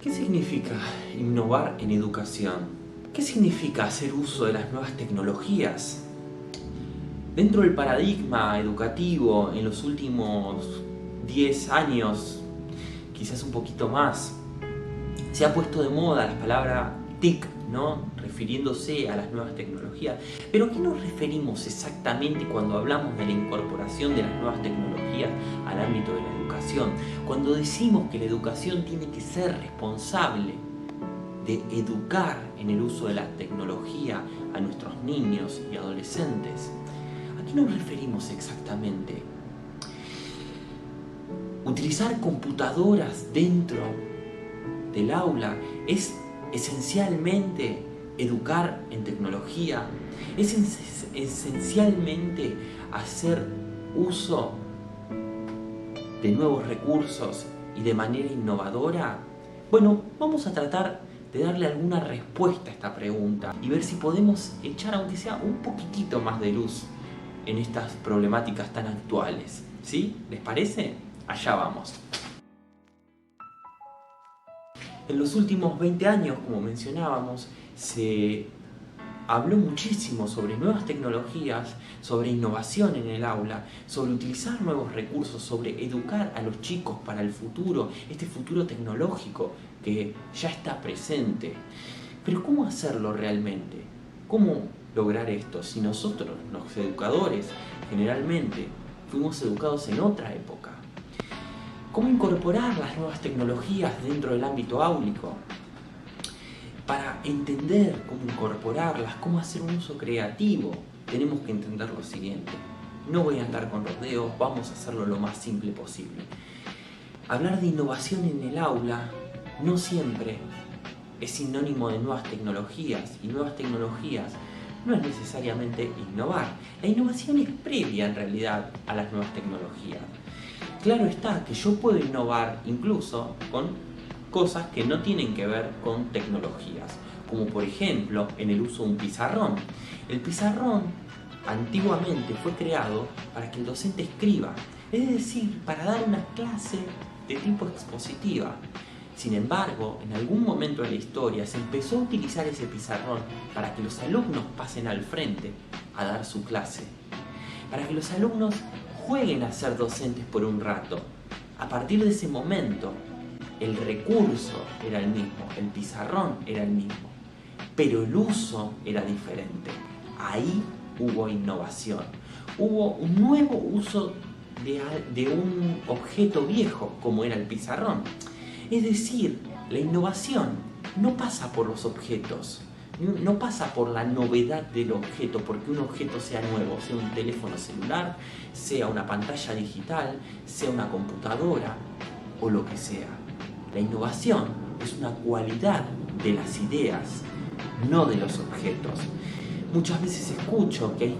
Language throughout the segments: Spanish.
¿Qué significa innovar en educación? ¿Qué significa hacer uso de las nuevas tecnologías? Dentro del paradigma educativo en los últimos 10 años, quizás un poquito más, se ha puesto de moda la palabra TIC, ¿no? Refiriéndose a las nuevas tecnologías. Pero ¿a qué nos referimos exactamente cuando hablamos de la incorporación de las nuevas tecnologías al ámbito de la educación? Cuando decimos que la educación tiene que ser responsable de educar en el uso de la tecnología a nuestros niños y adolescentes, ¿a qué nos referimos exactamente? Utilizar computadoras dentro del aula es esencialmente educar en tecnología, es esencialmente hacer uso de nuevos recursos y de manera innovadora. Bueno, vamos a tratar de darle alguna respuesta a esta pregunta y ver si podemos echar, aunque sea un poquitito más de luz en estas problemáticas tan actuales. ¿Sí? ¿Les parece? Allá vamos. En los últimos 20 años, como mencionábamos, se habló muchísimo sobre nuevas tecnologías, sobre innovación en el aula, sobre utilizar nuevos recursos, sobre educar a los chicos para el futuro, este futuro tecnológico que ya está presente. Pero ¿cómo hacerlo realmente? ¿Cómo lograr esto si nosotros, los educadores, generalmente fuimos educados en otra época? ¿Cómo incorporar las nuevas tecnologías dentro del ámbito áulico? Para entender cómo incorporarlas, cómo hacer un uso creativo, tenemos que entender lo siguiente. No voy a andar con rodeos, vamos a hacerlo lo más simple posible. Hablar de innovación en el aula no siempre es sinónimo de nuevas tecnologías, y nuevas tecnologías no es necesariamente innovar. La innovación es previa en realidad a las nuevas tecnologías. Claro está que yo puedo innovar incluso con cosas que no tienen que ver con tecnologías, como por ejemplo en el uso de un pizarrón. El pizarrón antiguamente fue creado para que el docente escriba, es decir, para dar una clase de tipo expositiva. Sin embargo, en algún momento de la historia se empezó a utilizar ese pizarrón para que los alumnos pasen al frente a dar su clase, para que los alumnos jueguen a ser docentes por un rato. A partir de ese momento, el recurso era el mismo, el pizarrón era el mismo, pero el uso era diferente. Ahí hubo innovación, hubo un nuevo uso de un objeto viejo como era el pizarrón. Es decir, la innovación no pasa por los objetos, no pasa por la novedad del objeto, porque un objeto sea nuevo, sea un teléfono celular, sea una pantalla digital, sea una computadora o lo que sea. La innovación es una cualidad de las ideas, no de los objetos. Muchas veces escucho que hay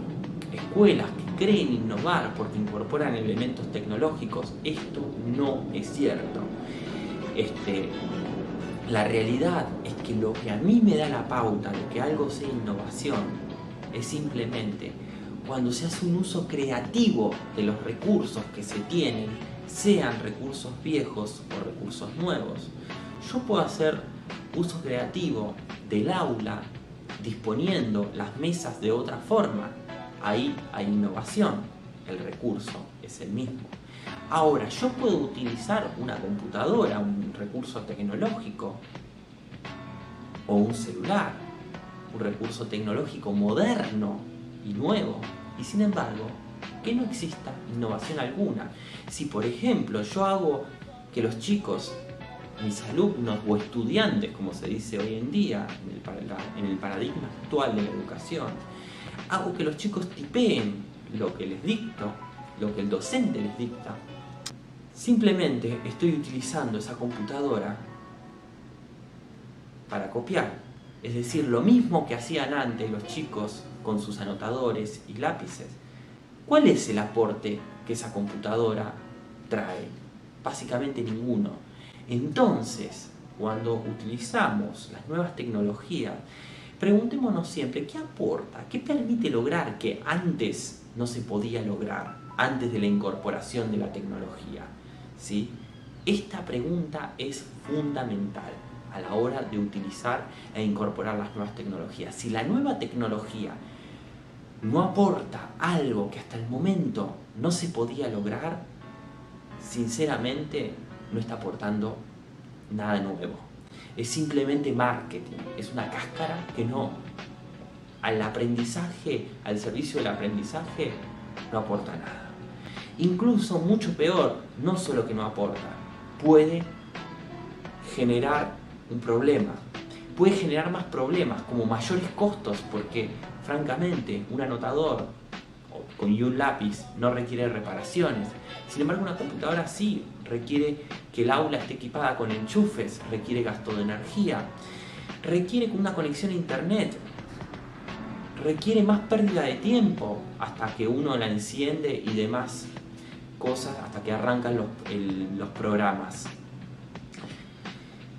escuelas que creen innovar porque incorporan elementos tecnológicos. Esto no es cierto. La realidad es que lo que a mí me da la pauta de que algo sea innovación es simplemente cuando se hace un uso creativo de los recursos que se tienen, sean recursos viejos o recursos nuevos. Yo puedo hacer uso creativo del aula disponiendo las mesas de otra forma. Ahí hay innovación, el recurso es el mismo. Ahora, yo puedo utilizar una computadora, un recurso tecnológico, o un celular, un recurso tecnológico moderno y nuevo, y sin embargo, que no exista innovación alguna. Si, por ejemplo, yo hago que los chicos, mis alumnos o estudiantes, como se dice hoy en día, en el paradigma actual de la educación, hago que los chicos tipeen lo que les dicto, lo que el docente les dicta, simplemente estoy utilizando esa computadora para copiar. Es decir, lo mismo que hacían antes los chicos con sus anotadores y lápices. ¿Cuál es el aporte que esa computadora trae? Básicamente ninguno. Entonces, cuando utilizamos las nuevas tecnologías, preguntémonos siempre, ¿qué aporta? ¿Qué permite lograr que antes no se podía lograr, antes de la incorporación de la tecnología? ¿Sí? Esta pregunta es fundamental. a la hora de utilizar e incorporar las nuevas tecnologías. Si la nueva tecnología no aporta algo que hasta el momento no se podía lograr, sinceramente no está aportando nada nuevo. Es simplemente marketing, es una cáscara que no, al aprendizaje, al servicio del aprendizaje, no aporta nada. Incluso mucho peor, no solo que no aporta, puede generar un problema, puede generar más problemas, como mayores costos, porque francamente un anotador y un lápiz no requiere reparaciones. Sin embargo, una computadora sí requiere que el aula esté equipada con enchufes, requiere gasto de energía, requiere una conexión a internet, requiere más pérdida de tiempo hasta que uno la enciende y demás cosas, hasta que arrancan los programas.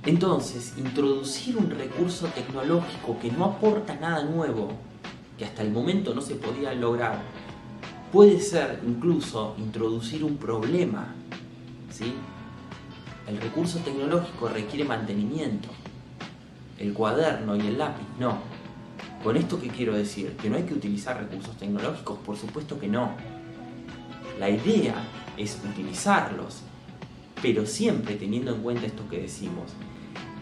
Entonces, introducir un recurso tecnológico que no aporta nada nuevo, que hasta el momento no se podía lograr, puede ser incluso introducir un problema, ¿sí? El recurso tecnológico requiere mantenimiento, el cuaderno y el lápiz no. ¿Con esto qué quiero decir? ¿Que no hay que utilizar recursos tecnológicos? Por supuesto que no. La idea es utilizarlos, pero siempre teniendo en cuenta esto que decimos,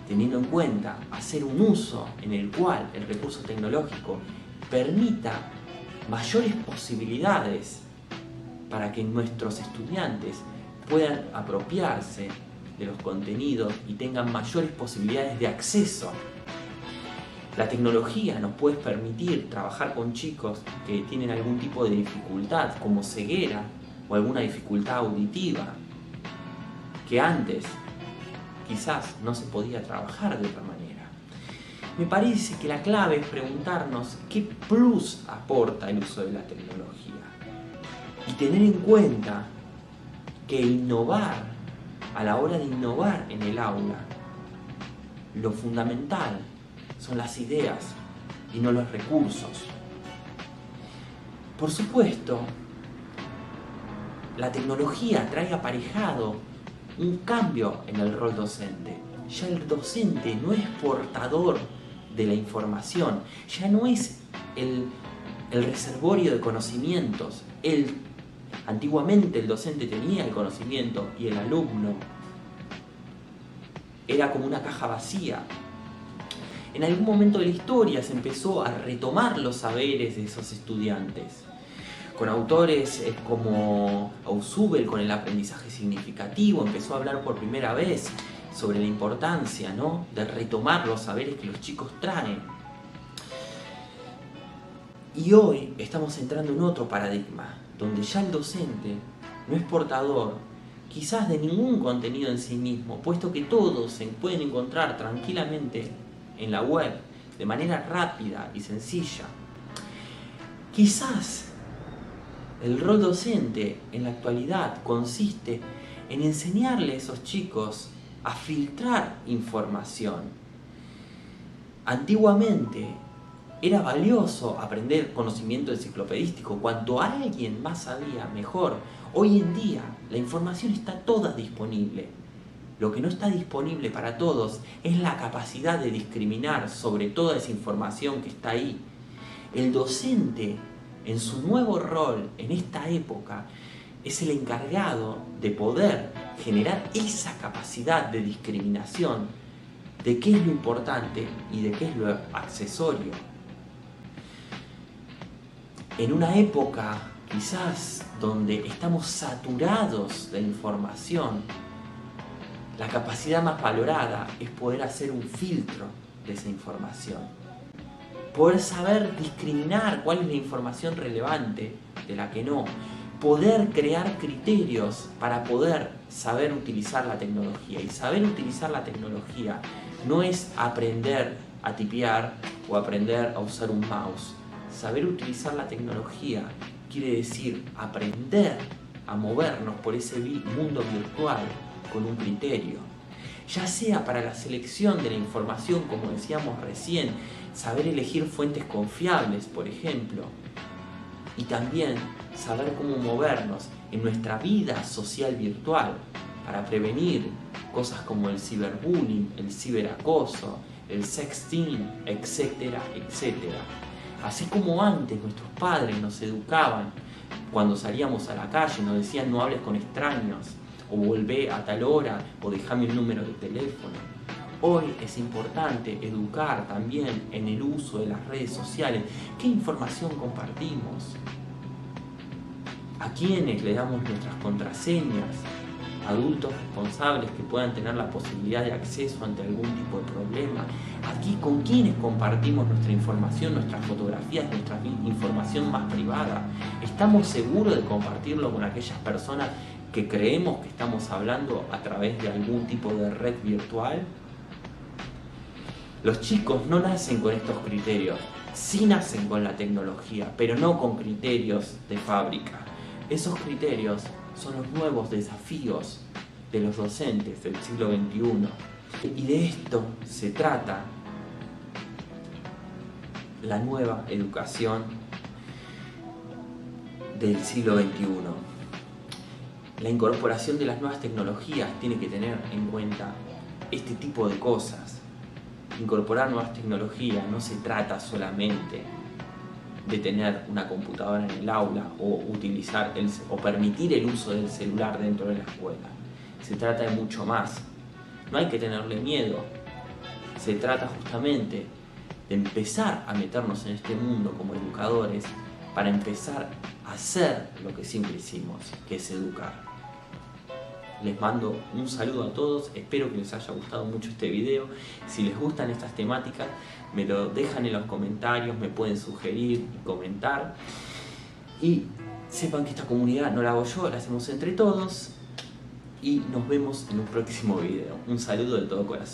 teniendo en cuenta hacer un uso en el cual el recurso tecnológico permita mayores posibilidades para que nuestros estudiantes puedan apropiarse de los contenidos y tengan mayores posibilidades de acceso. La tecnología nos puede permitir trabajar con chicos que tienen algún tipo de dificultad, como ceguera o alguna dificultad auditiva, que antes quizás no se podía trabajar de otra manera. Me parece que la clave es preguntarnos qué plus aporta el uso de la tecnología y tener en cuenta que innovar, a la hora de innovar en el aula, lo fundamental son las ideas y no los recursos. Por supuesto, la tecnología trae aparejado un cambio en el rol docente. Ya el docente no es portador de la información, ya no es el reservorio de conocimientos. Antiguamente el docente tenía el conocimiento y el alumno era como una caja vacía. En algún momento de la historia se empezó a retomar los saberes de esos estudiantes, con autores como Ausubel, con el aprendizaje significativo, empezó a hablar por primera vez sobre la importancia, ¿no?, de retomar los saberes que los chicos traen. Y hoy estamos entrando en otro paradigma, donde ya el docente no es portador quizás de ningún contenido en sí mismo, puesto que todos se pueden encontrar tranquilamente en la web, de manera rápida y sencilla. Quizás el rol docente en la actualidad consiste en enseñarle a esos chicos a filtrar información. Antiguamente era valioso aprender conocimiento enciclopedístico. Cuanto alguien más sabía, mejor. Hoy en día la información está toda disponible. Lo que no está disponible para todos es la capacidad de discriminar sobre toda esa información que está ahí. El docente, en su nuevo rol en esta época, es el encargado de poder generar esa capacidad de discriminación de qué es lo importante y de qué es lo accesorio. En una época quizás donde estamos saturados de información, la capacidad más valorada es poder hacer un filtro de esa información. Poder saber discriminar cuál es la información relevante de la que no. Poder crear criterios para poder saber utilizar la tecnología. Y saber utilizar la tecnología no es aprender a tipear o aprender a usar un mouse. Saber utilizar la tecnología quiere decir aprender a movernos por ese mundo virtual con un criterio, ya sea para la selección de la información, como decíamos recién, saber elegir fuentes confiables, por ejemplo, y también saber cómo movernos en nuestra vida social virtual para prevenir cosas como el ciberbullying, el ciberacoso, el sexting, etcétera, etcétera. Así como antes nuestros padres nos educaban cuando salíamos a la calle, nos decían no hables con extraños, o volvé a tal hora, o dejame el número de teléfono. Hoy es importante educar también en el uso de las redes sociales. ¿Qué información compartimos? ¿A quiénes le damos nuestras contraseñas? Adultos responsables que puedan tener la posibilidad de acceso ante algún tipo de problema. Aquí, ¿con quiénes compartimos nuestra información, nuestras fotografías, nuestra información más privada? ¿Estamos seguros de compartirlo con aquellas personas que creemos que estamos hablando a través de algún tipo de red virtual? Los chicos no nacen con estos criterios, sí nacen con la tecnología, pero no con criterios de fábrica. Esos criterios son los nuevos desafíos de los docentes del siglo XXI. Y de esto se trata la nueva educación del siglo XXI. La incorporación de las nuevas tecnologías tiene que tener en cuenta este tipo de cosas. Incorporar nuevas tecnologías no se trata solamente de tener una computadora en el aula o permitir el uso del celular dentro de la escuela. Se trata de mucho más. No hay que tenerle miedo. Se trata justamente de empezar a meternos en este mundo como educadores para empezar a hacer lo que siempre hicimos, que es educar. Les mando un saludo a todos, espero que les haya gustado mucho este video. Si les gustan estas temáticas, me lo dejan en los comentarios, me pueden sugerir y comentar. Y sepan que esta comunidad no la hago yo, la hacemos entre todos. Y nos vemos en un próximo video. Un saludo de todo corazón.